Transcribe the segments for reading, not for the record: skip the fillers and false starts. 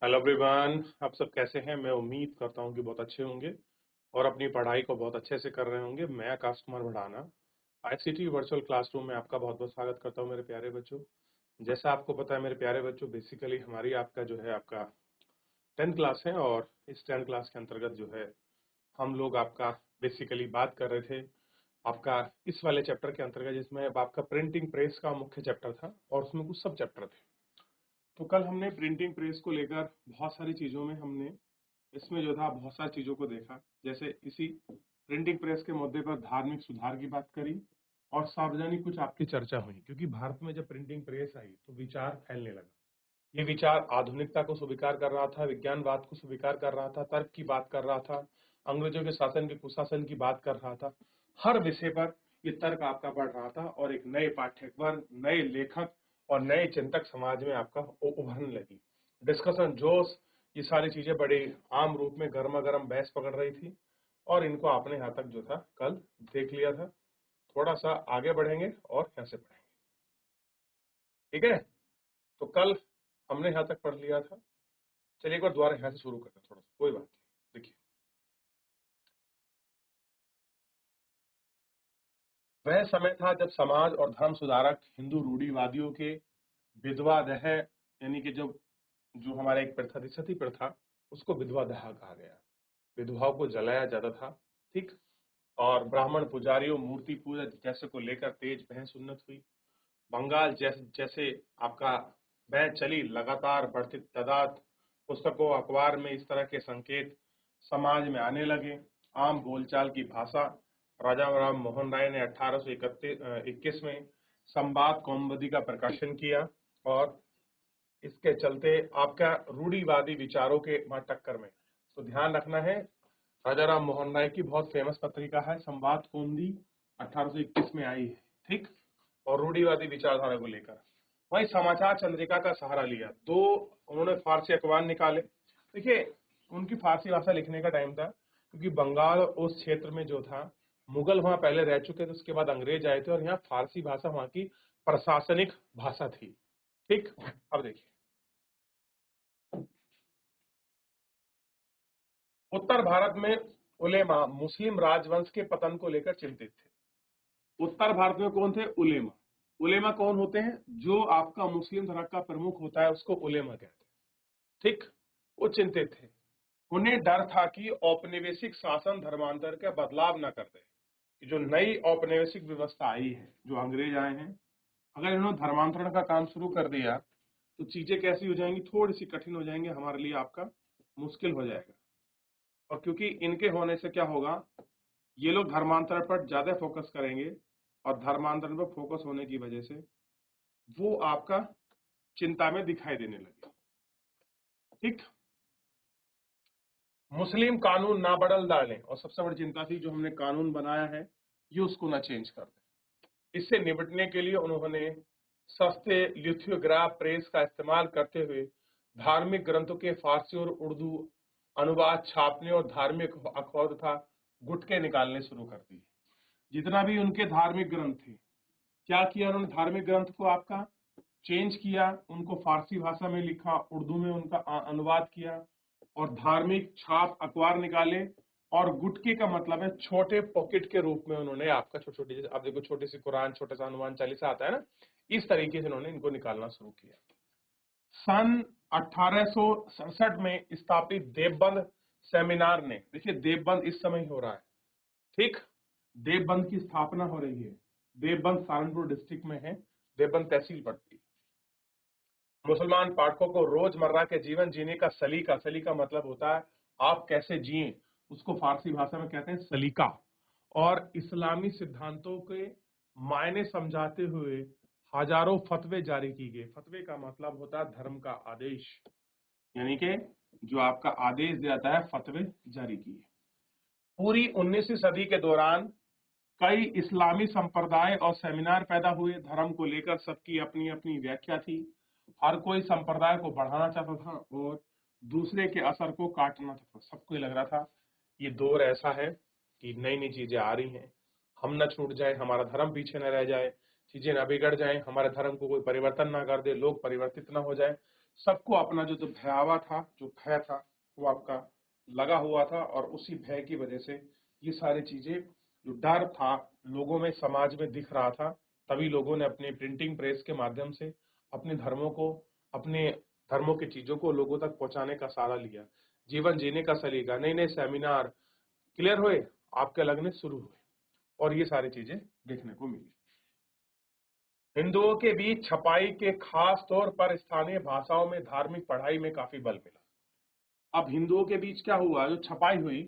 Hello everyone, आप सब कैसे हैं? मैं उम्मीद करता हूं कि बहुत अच्छे होंगे और अपनी पढ़ाई को बहुत अच्छे से कर रहे होंगे। मैं Akash Kumar Bhadana ICT virtual classroom में आपका बहुत बहुत स्वागत करता हूं मेरे प्यारे बच्चों। जैसा आपको पता है मेरे प्यारे बच्चों, बेसिकली हमारी आपका जो है आपका 10th क्लास है और इस 10th क्लास के अंतर्गत जो है हम लोग आपका बेसिकली बात कर रहे थे आपका इस वाले चैप्टर के अंतर्गत, जिसमें अब आपका प्रिंटिंग प्रेस का मुख्य चैप्टर था और उसमें कुछ सब चैप्टर थे। तो कल हमने प्रिंटिंग प्रेस को लेकर बहुत सारी चीजों में हमने इसमें जो था बहुत सारी चीजों को देखा। जैसे इसी प्रिंटिंग प्रेस के मुद्दे पर धार्मिक सुधार की बात करी और सार्वजनिक कुछ आपकी चर्चा हुई, क्योंकि भारत में जब प्रिंटिंग प्रेस आई तो विचार फैलने लगा। ये विचार आधुनिकता को स्वीकार कर रहा था, विज्ञानवाद को स्वीकार कर रहा था, तर्क की बात कर रहा था, अंग्रेजों के शासन के कुशासन की बात कर रहा था। हर विषय पर ये तर्क आपका बढ़ रहा था और एक नए पाठ्यक्रम, नए लेखक और नए चिंतक समाज में आपका उभरने लगी। डिस्कशन, जोश, ये सारी चीजें बड़े आम रूप में गर्मा गर्म बहस पकड़ रही थी और इनको आपने यहाँ तक जो था कल देख लिया था। थोड़ा सा आगे बढ़ेंगे और यहाँ से पढ़ेंगे, ठीक है? तो कल हमने यहाँ तक पढ़ लिया था। चलिए एक बार दोबारा यहाँ से शुरू करते हैं, थोड़ा सा कोई बात नहीं। देखिए, वह समय था जब समाज और धर्म सुधारक हिंदू रूढ़िवादियों के विधवा दह, यानी कि जो जो हमारा एक प्रथा थी, सती प्रथा, उसको विधवा दह कहा गया। विधवाओं को जलाया जाता था, ठीक। और ब्राह्मण पुजारियों, मूर्ति पूजा जैसे को लेकर तेज बहस उन्नत हुई। बंगाल जैसे जैसे आपका बहस चली, लगातार बढ़ती तादाद पुस्तकों अखबार में इस तरह के संकेत समाज में आने लगे। आम बोलचाल की भाषा, राजा राम मोहन राय ने 1821 में संवाद कौमुदी का प्रकाशन किया और इसके चलते आपका रूढ़िवादी विचारों के टक्कर में, तो ध्यान रखना है, राजा राम मोहन राय की बहुत फेमस पत्रिका है संवाद कौमुदी, 1821 में आई है, ठीक। और रूढ़िवादी विचारधारा को लेकर वही समाचार चंद्रिका का सहारा लिया। दो उन्होंने फारसी अखबार निकाले। देखिए, उनकी फारसी भाषा लिखने का टाइम था, क्योंकि बंगाल उस क्षेत्र में जो था, मुगल वहां पहले रह चुके थे, उसके बाद अंग्रेज आए थे और यहाँ फारसी भाषा वहां की प्रशासनिक भाषा थी, ठीक। अब देखिए, उत्तर भारत में उलेमा मुस्लिम राजवंश के पतन को लेकर चिंतित थे। उत्तर भारत में कौन थे? उलेमा। उलेमा कौन होते हैं? जो आपका मुस्लिम धर्म का प्रमुख होता है उसको उलेमा कहते हैं, ठीक। वो चिंतित थे। उन्हें डर था कि औपनिवेशिक शासन धर्मांतर का बदलाव न कर दे। जो नई औपनिवेशिक व्यवस्था आई है, जो अंग्रेज आए हैं, अगर इन्होंने धर्मांतरण का काम शुरू कर दिया तो चीजें कैसी हो जाएंगी? थोड़ी सी कठिन हो जाएंगे हमारे लिए, आपका मुश्किल हो जाएगा। और क्योंकि इनके होने से क्या होगा, ये लोग धर्मांतरण पर ज्यादा फोकस करेंगे और धर्मांतरण पर फोकस होने की वजह से वो आपका चिंता में दिखाई देने लगे, ठीक। मुस्लिम कानून ना बदल डालें, और सबसे बड़ी चिंता थी जो हमने कानून बनाया है ये उसको ना चेंज कर दें। इससे निपटने के लिए उन्होंने सस्ते लिथोग्राफ प्रेस का इस्तेमाल करते हुए धार्मिक ग्रंथों के फारसी और उर्दू अनुवाद छापने और धार्मिक अखबार तथा गुटके निकालने शुरू कर दिए। जितना भी उनके धार्मिक ग्रंथ थे, क्या किया उन्होंने? धार्मिक ग्रंथ को आपका चेंज किया, उनको फारसी भाषा में लिखा, उर्दू में उनका अनुवाद किया और धार्मिक छाप अखबार निकाले। और गुटके का मतलब है छोटे पॉकेट के रूप में उन्होंने आपका छोटे छोटे, जैसे आप देखो छोटी सी कुरान, छोटा सा हनुमान चालीसा आता है ना, इस तरीके से उन्होंने इनको निकालना शुरू किया। सन 1867 में स्थापित देवबंद सेमिनार ने, देखिए देवबंद इस समय ही हो रहा है, ठीक। देवबंद की स्थापना हो रही है। देवबंद सहारनपुर डिस्ट्रिक्ट में है, देवबंद तहसील पड़ती है। मुसलमान पाठकों को रोजमर्रा के जीवन जीने का सलीका, सलीका मतलब होता है आप कैसे जिए, उसको फारसी भाषा में कहते हैं सलीका, और इस्लामी सिद्धांतों के मायने समझाते हुए हजारों फतवे जारी की गए। फतवे का मतलब होता है धर्म का आदेश, यानी कि जो आपका आदेश देता है, फतवे जारी किए। पूरी 19वीं सदी के दौरान कई इस्लामी संप्रदाय और सेमिनार पैदा हुए। धर्म को लेकर सबकी अपनी अपनी व्याख्या थी। हर कोई संप्रदाय को बढ़ाना चाहता था और दूसरे के असर को काटना चाहता था। सबको लग रहा था ये दौर ऐसा है कि नई नई चीजें आ रही हैं, हम न छूट जाए, हमारा धर्म पीछे न रह जाए, चीजें न बिगड़ जाए, हमारे धर्म को कोई परिवर्तन ना कर दे, लोग परिवर्तित न हो जाए। सबको अपना जो भयावह था, जो भय था, वो आपका लगा हुआ था, और उसी भय की वजह से ये सारी चीजें, जो डर था लोगों में, समाज में दिख रहा था, तभी लोगों ने अपने प्रिंटिंग प्रेस के माध्यम से अपने धर्मों को, अपने धर्मों की चीजों को लोगों तक पहुंचाने का सहारा लिया। जीवन जीने का सलीका, नए नए सेमिनार क्लियर हुए, आपके लगने शुरू हुए, और ये सारी चीजें देखने को मिली। हिंदुओं के बीच छपाई के खास तौर पर स्थानीय भाषाओं में धार्मिक पढ़ाई में काफी बल मिला। अब हिंदुओं के बीच क्या हुआ, जो छपाई हुई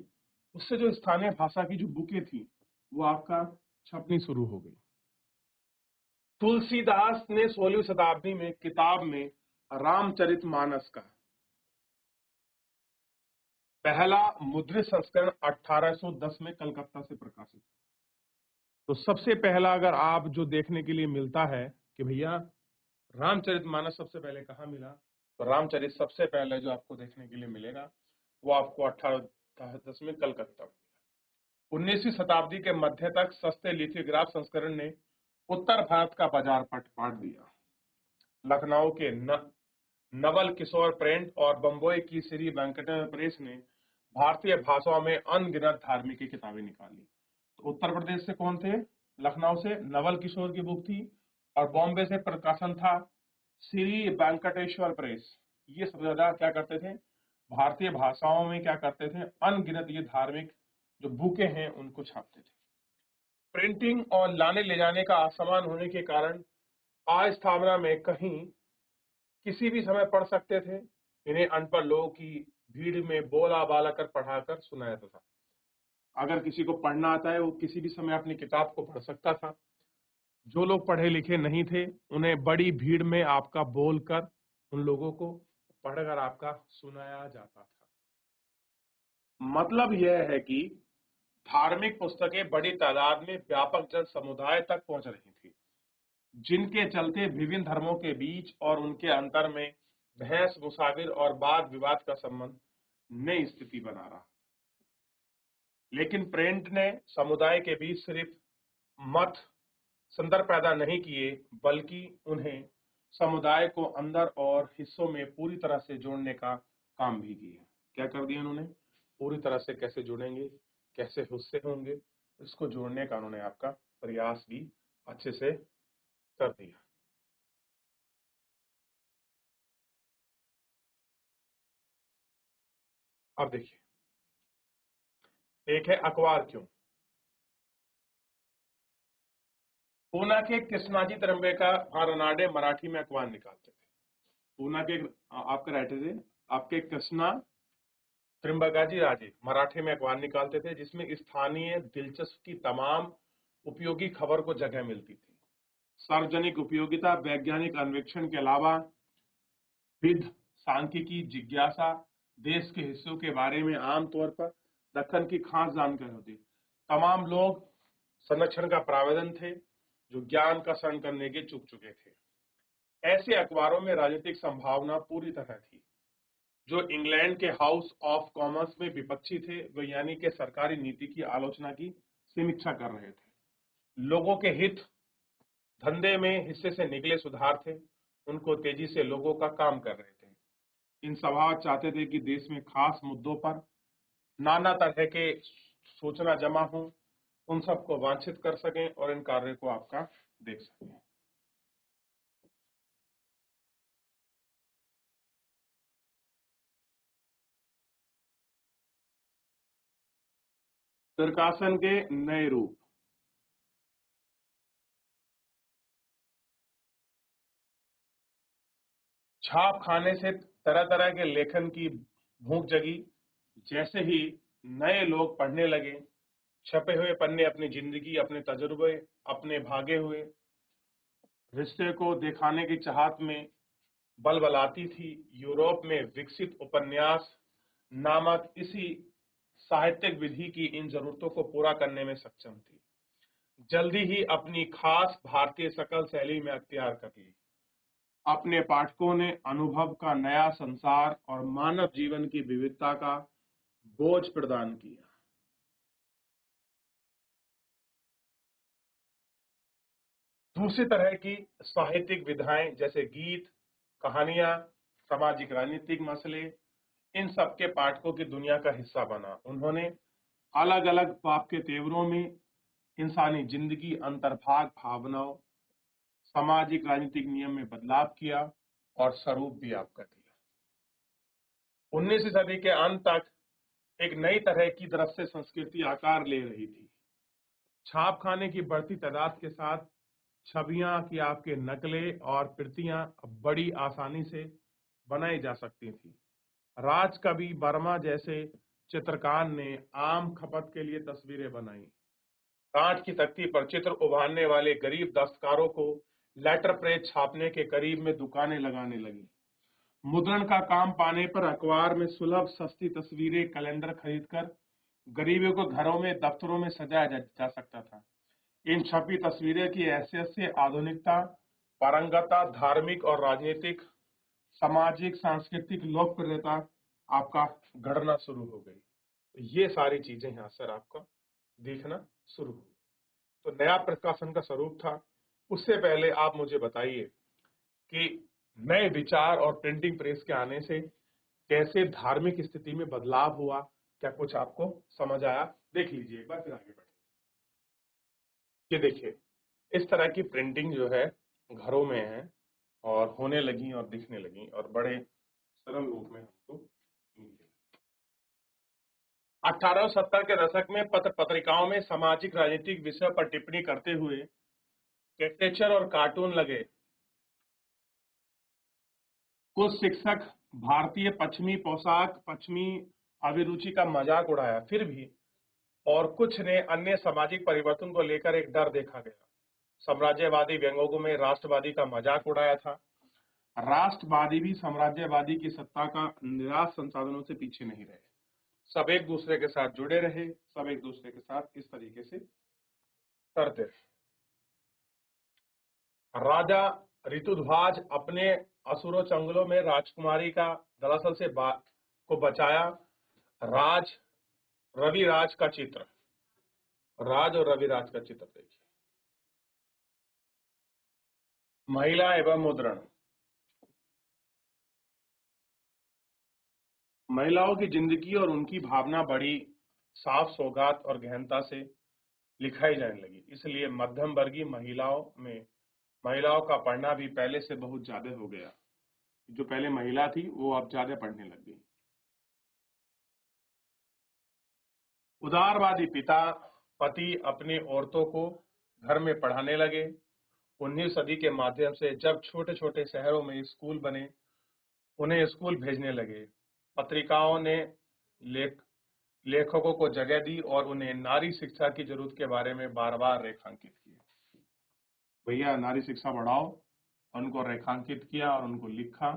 उससे जो स्थानीय भाषा की जो बुकें थी वो आपका छपनी शुरू हो गई। तुलसीदास ने 16वीं शताब्दी में किताब में रामचरितमानस का पहला मुद्रित संस्करण 1810 में कलकत्ता से प्रकाशित। तो सबसे पहला अगर आप जो देखने के लिए मिलता है कि भैया रामचरितमानस सबसे पहले कहाँ मिला, तो रामचरित सबसे पहले जो आपको देखने के लिए मिलेगा वो आपको 1810 में कलकत्ता में। 19वीं शताब्दी के मध्य तक सस्ते लिथोग्राफ संस्करण ने उत्तर भारत का बाजार पाट दिया। लखनऊ के नवल किशोर प्रिंट और बम्बई की श्री वेंकटेश्वर प्रेस ने भारतीय भाषाओं में अनगिनत धार्मिक की किताबें निकाली। तो उत्तर प्रदेश से कौन थे, लखनऊ से नवल किशोर की बुक थी, और बॉम्बे से प्रकाशन था श्री वेंकटेश्वर प्रेस। ये सबसे ज्यादा क्या करते थे, भारतीय भाषाओं में क्या करते थे, अनगिनत ये धार्मिक जो बुकें हैं उनको छापते थे। प्रिंटिंग और लाने ले जाने का असमान होने के कारण अस्थापना में कहीं किसी भी समय पढ़ सकते थे। इन्हें अनपढ़ लोगों की भीड़ में बोला बाला कर पढ़ाकर सुनाया था। अगर किसी को पढ़ना आता है वो किसी भी समय अपनी किताब को पढ़ सकता था। जो लोग पढ़े लिखे नहीं थे उन्हें बड़ी भीड़ में आपका बोलकर उन लोगों को पढ़कर आपका सुनाया जाता था। मतलब यह है कि धार्मिक पुस्तकें बड़ी तादाद में व्यापक जन समुदाय तक पहुंच रही थी, जिनके चलते विभिन्न धर्मों के बीच और उनके अंतर में बहस मुसाविर और वाद विवाद का संबंध नई स्थिति बना रहा। लेकिन प्रिंट ने समुदाय के बीच सिर्फ मत संदर्भ पैदा नहीं किए, बल्कि उन्हें समुदाय को अंदर और हिस्सों में पूरी तरह से जोड़ने का काम भी किया। क्या कर दिया उन्होंने, पूरी तरह से कैसे जुड़ेंगे, कैसे हिस्से होंगे, इसको जोड़ने का उन्होंने आपका प्रयास भी अच्छे से कर दिया। अब देखिए, एक है अखबार क्यों। पूना के कृष्णाजी त्र्यंबका रनाडे मराठी में अखबार निकालते थे। पूना के आपके राइटर थे आपके कृष्णा त्रिम्बकाजी राजे मराठी में अखबार निकालते थे, जिसमें स्थानीय दिलचस्प की तमाम उपयोगी खबर को जगह मिलती थी। सार्वजनिक उपयोगिता, वैज्ञानिक अन्वेषण के अलावा विध सांख्यिकी, जिज्ञासा, देश के हिस्सों के बारे में आमतौर पर दक्कन की खास जानकारी होती। तमाम लोग संरक्षण का प्रावधान थे जो ज्ञान का शरण करने के चुक चुके थे। ऐसे अखबारों में राजनीतिक संभावना पूरी तरह थी। जो इंग्लैंड के हाउस ऑफ कॉमन्स में विपक्षी थे, वे यानी के सरकारी नीति की आलोचना की समीक्षा कर रहे थे। लोगों के हित धंधे में हिस्से से निकले सुधार थे, उनको तेजी से लोगों का काम कर रहे थे। इन सभा चाहते थे कि देश में खास मुद्दों पर नाना तरह के सूचना जमा हो, उन सबको वांछित कर सकें और इन कार्यों को आपका देख सकें। प्रकाशन के नए रूप। छाप खाने से तरह तरह के लेखन की भूख जगी। जैसे ही नए लोग पढ़ने लगे, छपे हुए पन्ने अपनी जिंदगी, अपने तजुर्बे, अपने भागे हुए रिश्ते को दिखाने की चाहत में बलबलाती थी। यूरोप में विकसित उपन्यास नामक इसी साहित्यिक विधि की इन जरूरतों को पूरा करने में सक्षम थी। जल्दी ही अपनी खास भारतीय शकल शैली में अख्तियार कर ली। अपने पाठकों ने अनुभव का नया संसार और मानव जीवन की विविधता का बोझ प्रदान किया। दूसरी तरह की साहित्यिक विधाएं जैसे गीत, कहानियां, सामाजिक राजनीतिक मसले, इन सब के पाठकों की दुनिया का हिस्सा बना। उन्होंने अलग अलग बाप के तेवरों में इंसानी जिंदगी, अंतर्भाग, भावनाओं, सामाजिक राजनीतिक नियम में बदलाव किया और स्वरूप भी आपका दिया। 19वीं सदी के अंत तक एक नई तरह की दृश्य संस्कृति आकार ले रही थी। छाप खाने की बढ़ती तादाद के साथ छवियां की आपके नकलें और प्रतियां बड़ी आसानी से बनाई जा सकती थी। राजकवि वर्मा जैसे चित्रकार ने आम खपत के लिए तस्वीरें बनाई। कांच की तख्ती पर चित्र उभारने वाले गरीब दस्तकारों को लेटर प्रेस छापने के करीब में दुकानें लगाने लगी। मुद्रण का काम पाने पर अखबार में सुलभ सस्ती तस्वीरें, कैलेंडर खरीदकर गरीबों को घरों में, दफ्तरों में सजाया जा सकता था। इन छपी तस्वीरें की हैसियत से आधुनिकता, पारंगतता, धार्मिक और राजनीतिक, सामाजिक, सांस्कृतिक लोकप्रियता आपका गढ़ना शुरू हो गई। तो ये सारी चीजें यहाँ सर आपका दिखना शुरू हो गई। तो नया प्रकाशन का स्वरूप था। उससे पहले आप मुझे बताइए कि नए विचार और प्रिंटिंग प्रेस के आने से कैसे धार्मिक स्थिति में बदलाव हुआ, क्या कुछ आपको समझ आया? देख लीजिए एक बार, फिर आगे बढ़े। ये देखिए, इस तरह की प्रिंटिंग जो है घरों में है और होने लगी और दिखने लगी और बड़े सरल रूप में हमको मिली। 1870 के दशक में पत्र पत्रिकाओं में सामाजिक राजनीतिक विषय पर टिप्पणी करते हुए कैरिकेचर और कार्टून लगे। कुछ शिक्षक भारतीय पश्चिमी पोशाक, पश्चिमी अभिरुचि का मजाक उड़ाया, फिर भी और कुछ ने अन्य सामाजिक परिवर्तन को लेकर एक डर देखा गया। साम्राज्यवादी व्यंग्यों में राष्ट्रवादी का मजाक उड़ाया था। राष्ट्रवादी भी साम्राज्यवादी की सत्ता का निराश संसाधनों से पीछे नहीं रहे। सब एक दूसरे के साथ जुड़े रहे, सब एक दूसरे के साथ इस तरीके से करते रहे। राजा ऋतुध्वज अपने असुरों चंगुलों में राजकुमारी का दरअसल से को बचाया। रविराज का चित्र, राज और रविराज का चित्र देखिए। महिला एवं मुद्रण। महिलाओं की जिंदगी और उनकी भावना बड़ी साफ, सौगात और गहनता से लिखाई जाने लगी। इसलिए मध्यम वर्गीय महिलाओं का पढ़ना भी पहले से बहुत ज्यादा हो गया। जो पहले महिला थी वो अब ज्यादा पढ़ने लग गई। उदारवादी पिता पति अपनी औरतों को घर में पढ़ाने लगे। 19वीं सदी के माध्यम से जब छोटे छोटे शहरों में स्कूल बने, उन्हें स्कूल भेजने लगे। पत्रिकाओं ने लेखकों को जगह दी और उन्हें नारी शिक्षा की जरूरत के बारे में बार बार रेखांकित किया। भैया नारी शिक्षा बढ़ाओ, उनको रेखांकित किया और उनको लिखा।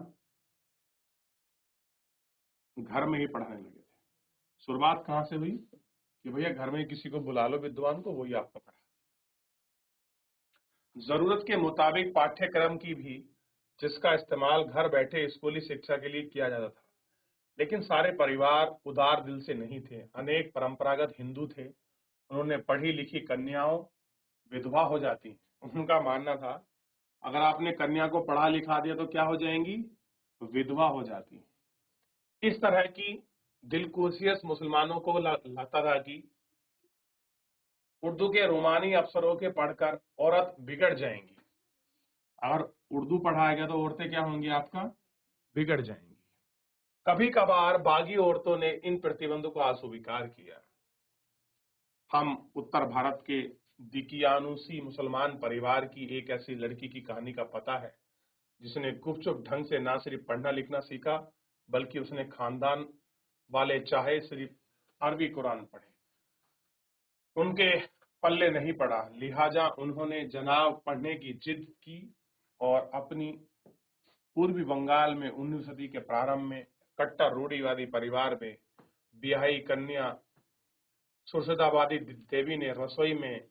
घर में ही पढ़ाने लगे थे। शुरुआत कहाँ से हुई कि भैया घर में किसी को बुला लो विद्वान को, वही आपको पढ़ा। जरूरत के मुताबिक पाठ्यक्रम की भी, जिसका इस्तेमाल घर बैठे स्कूली शिक्षा के लिए किया जाता था। लेकिन सारे परिवार उदार दिल से नहीं थे। अनेक परंपरागत हिंदू थे। उन्होंने पढ़ी लिखी कन्याओं विधवा हो जाती हैं। उनका मानना था अगर आपने कन्या को पढ़ा लिखा दिया तो क्या हो जाएंगी? विधवा हो जाती हैं। इस तरह की दिलखुशियस मुसलमानों को लगता था कि उर्दू के रोमानी अक्षरों के पढ़कर औरत बिगड़ जाएंगी। अगर उर्दू पढ़ाया गया तो औरतें क्या होंगी? आपका बिगड़ जाएंगी। कभी कभार बागी औरतों ने इन प्रतिबंधों को अस्वीकार किया। हम उत्तर भारत के दिकियानुसी मुसलमान परिवार की एक ऐसी लड़की की कहानी का पता है जिसने गुपचुप ढंग से ना सिर्फ पढ़ना लिखना सीखा, बल्कि उसने खानदान वाले चाहे सिर्फ अरबी कुरान पढ़े, उनके पल्ले नहीं पड़ा। लिहाजा उन्होंने जनाब पढ़ने की जिद की और अपनी पूर्वी बंगाल में 19वीं सदी के प्रारंभ में कट्टर रूढ़िवादी परिवार में बिहाई कन्या सुरसदाबादी देवी ने रसोई में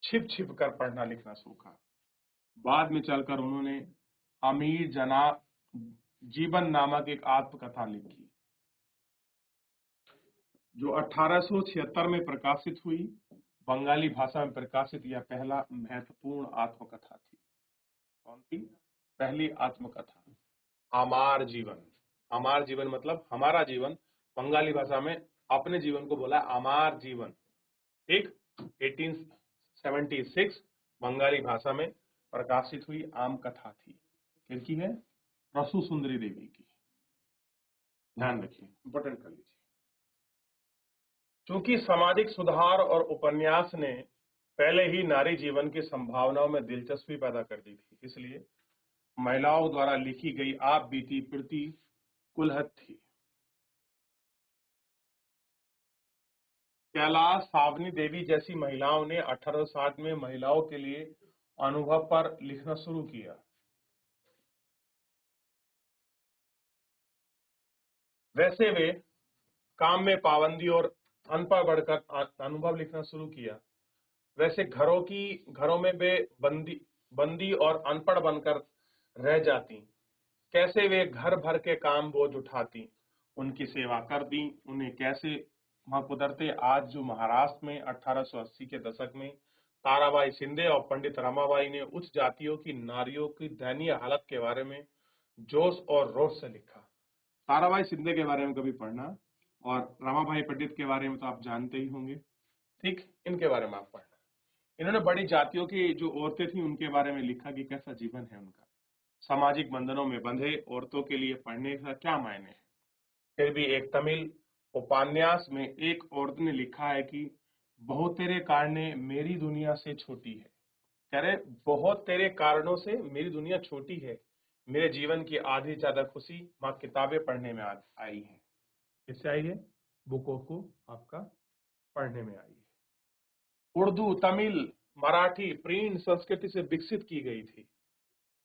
छिप छिप कर पढ़ना लिखना सीखा। बाद में चलकर उन्होंने अमीर जनाब जीवन नामक एक आत्मकथा लिखी जो 1876 में प्रकाशित हुई। बंगाली भाषा में प्रकाशित यह पहला महत्वपूर्ण आत्मकथा थी। कौन थी? पहली आत्मकथा। आमार जीवन। आमार जीवन मतलब हमारा जीवन, बंगाली भाषा में अपने जीवन को बोला आमार जीवन। ठीक, 1876 बंगाली भाषा में प्रकाशित हुई आम कथा थी। किसकी है? रसू सुंदरी देवी की। ध्यान रखिए, इंपॉर्टेंट कर लीजिए। चूंकि सामाजिक सुधार और उपन्यास ने पहले ही नारी जीवन की संभावनाओं में दिलचस्पी पैदा कर दी थी, इसलिए महिलाओं द्वारा लिखी गई आप बीती प्रति कुलहत थी। कैलाश सावनी देवी जैसी महिलाओं ने 1860 में महिलाओं के लिए अनुभव पर लिखना शुरू किया। वैसे वे काम में पाबंदी और अनपढ़ बढ़कर अनुभव लिखना शुरू किया। वैसे घरों में वे बंदी और अनपढ़ बनकर रह जाती। कैसे वे घर भर के काम बोझ उठाती, उनकी सेवा करती, उन्हें कैसे वहां कुदरते। आज जो महाराष्ट्र में 1880 के दशक में ताराबाई शिंदे और पंडित रमाबाई ने उच्च जातियों की नारियों की दयनीय हालत के बारे में जोश और रोष से लिखा। ताराबाई शिंदे के बारे में कभी पढ़ना, और रमाबाई पंडित के बारे में तो आप जानते ही होंगे। ठीक, इनके बारे में आप पढ़ना। इन्होंने बड़ी जातियों की जो औरतें थी उनके बारे में लिखा कि कैसा जीवन है उनका। सामाजिक बंधनों में बंधे औरतों के लिए पढ़ने का क्या मायने है। फिर भी एक तमिल उपन्यास में एक औरत ने लिखा है कि बहुत तेरे कारणे मेरी दुनिया से छोटी है। कह रहे बहुत तेरे कारणों से मेरी दुनिया छोटी है, मेरे जीवन की आधी ज्यादा खुशी माँ किताबें पढ़ने में आई है। किससे आई है? बुकों को आपका पढ़ने में आई है। उर्दू, तमिल, मराठी प्रिंट संस्कृति से विकसित की गई थी।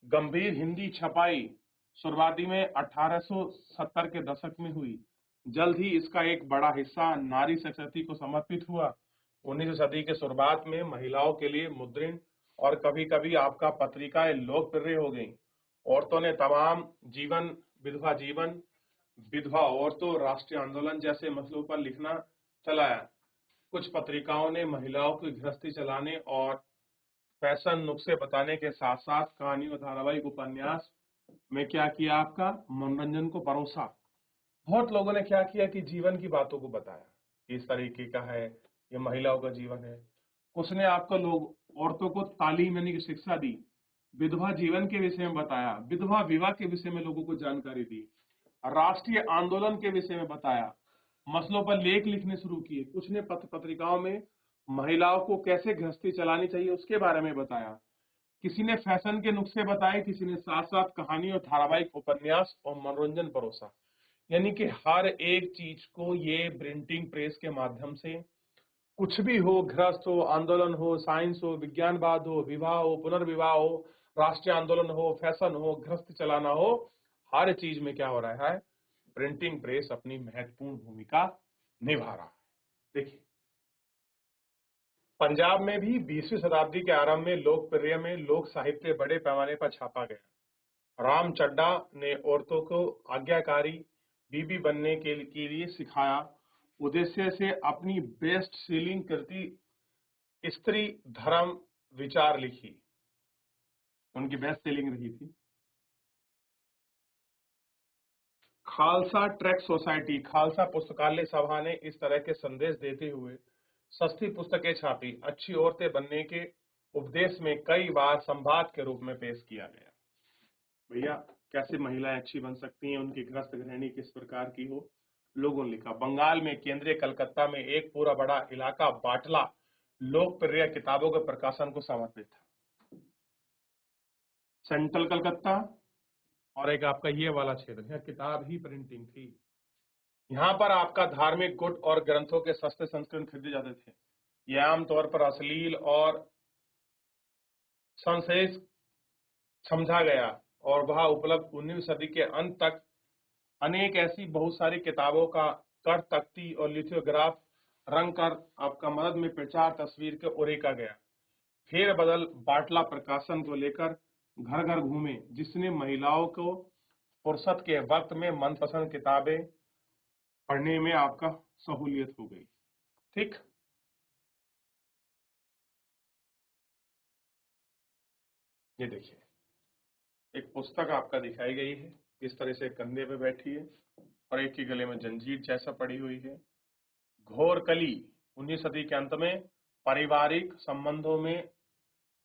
गंभीर हिंदी छपाई शुरुआती में 1870 के दशक में हुई। जल्द ही इसका एक बड़ा हिस्सा नारी शक्ति को समर्पित हुआ। 19वीं सदी के शुरुआत में महिलाओं के लिए मुद्रण और कभी कभी आपका पत्रिकाएं लोकप्रिय हो गईं। औरतों ने तमाम जीवन, विधवा औरतों, राष्ट्रीय आंदोलन जैसे मसलों पर लिखना चलाया। कुछ पत्रिकाओं ने महिलाओं की गृहस्थी चलाने और फैशन नुस्खे बताने के साथ साथ कहानी और धारावाहिक उपन्यास में क्या किया, आपका मनोरंजन को परोसा। बहुत लोगों ने क्या किया कि जीवन की बातों को बताया, इस तरीके का है, ये महिलाओं का जीवन है। उसने आपको औरतों को तालीम यानी कि शिक्षा दी, विधवा जीवन के विषय में बताया, विधवा विवाह के विषय में लोगों को जानकारी दी, राष्ट्रीय आंदोलन के विषय में बताया, मसलों पर लेख लिखने शुरू किए। कुछ ने पत्रिकाओं में महिलाओं को कैसे गृहस्थी चलानी चाहिए उसके बारे में बताया। किसी ने फैशन के नुस्खे बताए, किसी ने साथ साथ कहानी और धारावाहिक उपन्यास और मनोरंजन परोसा। यानी कि हर एक चीज को ये प्रिंटिंग प्रेस के माध्यम से, कुछ भी हो, गृहस्थ हो, आंदोलन हो, साइंस हो, विज्ञानवाद हो, विवाह हो, पुनर्विवाह हो, राष्ट्रीय आंदोलन हो, फैशन हो, गृहस्थ चलाना हो, हर चीज में क्या हो रहा है, प्रिंटिंग प्रेस अपनी महत्वपूर्ण भूमिका निभा रहा है। देखिए, पंजाब में भी 20वीं शताब्दी के आरंभ में लोकप्रिय में लोक साहित्य बड़े पैमाने पर छापा गया। राम चड्डा ने औरतों को आज्ञाकारी बीबी बनने के लिए सिखाया। उद्देश्य से अपनी बेस्ट सेलिंग कृति स्त्री धर्म विचार लिखी, उनकी बेस्ट सेलिंग रही थी। खालसा ट्रैक्ट सोसाइटी, खालसा पुस्तकालय सभा ने इस तरह के संदेश देते हुए सस्ती पुस्तकें छापी। अच्छी औरतें बनने के उपदेश में कई बार संवाद के रूप में पेश किया गया। भैया कैसे महिलाएं अच्छी बन सकती हैं, उनकी गृहस्थ गृहिणी किस प्रकार की हो, लोगों ने लिखा। बंगाल में केंद्रीय कलकत्ता में एक पूरा बड़ा इलाका बाटला लोकप्रिय किताबों के प्रकाशन को समर्पित था। सेंट्रल कलकत्ता और एक आपका ये वाला क्षेत्र, यहाँ किताब ही प्रिंटिंग थी। यहाँ पर आपका धार्मिक गुट और ग्रंथों के सस्ते संस्करण खरीदे जाते थे। ये आमतौर पर अश्लील और संशय समझा गया, और वह उपलब्ध 19वीं सदी के अंत तक अनेक ऐसी बहुत सारी किताबों का कर तख्ती और लिथोग्राफ रंग कर आपका मदद में प्रचार तस्वीर के उरेका गया। फेर बदल बाटला प्रकाशन को लेकर घर घर घूमे, जिसने महिलाओं को फुर्सत के वक्त में मनपसंद किताबें पढ़ने में आपका सहूलियत हो गई। ठीक, ये देखिए एक पुस्तक आपका दिखाई गई है, किस तरह से कंधे पे बैठी है और एक के गले में जंजीर जैसा पड़ी हुई है। घोर कली 19वीं सदी के अंत में पारिवारिक संबंधों में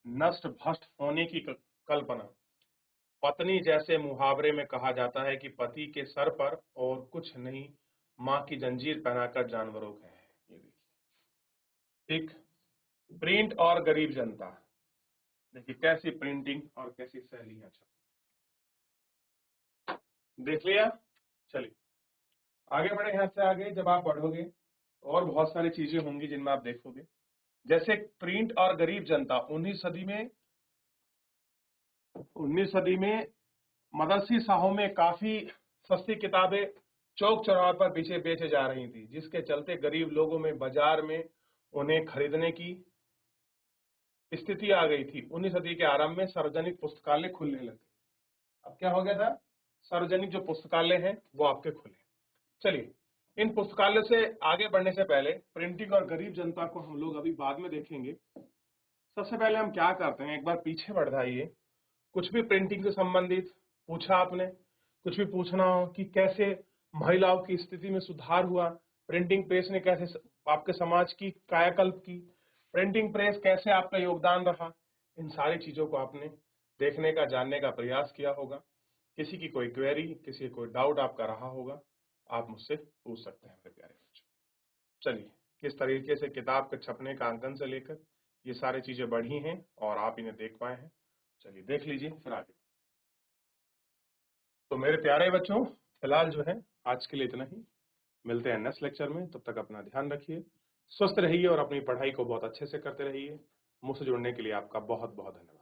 नष्ट भ्रष्ट होने की कल्पना। पत्नी जैसे मुहावरे में कहा जाता है कि पति के सर पर और कुछ नहीं, माँ की जंजीर पहनाकर जानवरों का है। ये देखिए, ठीक। प्रिंट और गरीब जनता, देखिए कैसी प्रिंटिंग और कैसी शैलियां छपी, देख लिया। चलिए आगे बढ़े, यहाँ से आगे जब आप बढ़ोगे और बहुत सारी चीजें होंगी जिनमें आप देखोगे, जैसे प्रिंट और गरीब जनता। 19वीं सदी में मदरसी शाहों में काफी सस्ती किताबें चौक चौराहे पर पीछे बेचे जा रही थी, जिसके चलते गरीब लोगों में बाजार में उन्हें खरीदने की स्थिति आ गई थी। 19वीं सदी के आरंभ में सार्वजनिक पुस्तकालय खुलने लगे। अब क्या हो गया था, सार्वजनिक जो पुस्तकालय हैं वो आपके खुले। चलिए, इन पुस्तकालय से आगे बढ़ने से पहले प्रिंटिंग और गरीब जनता को हम लोग अभी बाद में देखेंगे। सबसे पहले हम क्या करते हैं, एक बार पीछे बढ़ जाइए। कुछ भी प्रिंटिंग से संबंधित पूछा आपने, कुछ भी पूछना हो कि कैसे महिलाओं की स्थिति में सुधार हुआ, प्रिंटिंग प्रेस ने कैसे आपके समाज की कायाकल्प की, प्रिंटिंग प्रेस कैसे आपका योगदान रहा, इन सारी चीजों को आपने देखने का, जानने का प्रयास किया होगा। किसी की कोई क्वेरी, किसी कोई डाउट आपका रहा होगा, आप मुझसे पूछ सकते हैं मेरे प्यारे बच्चों। चलिए, किस तरीके से किताब के छपने का अंकन से लेकर ये सारी चीजें बढ़ी हैं और आप इन्हें देख पाए हैं। चलिए देख लीजिए, फिर आगे। तो मेरे प्यारे बच्चों, फिलहाल जो है आज के लिए इतना ही। मिलते हैं नेक्स्ट लेक्चर में। तब तक अपना ध्यान रखिए, स्वस्थ रहिए और अपनी पढ़ाई को बहुत अच्छे से करते रहिए। मुझसे जुड़ने के लिए आपका बहुत बहुत धन्यवाद।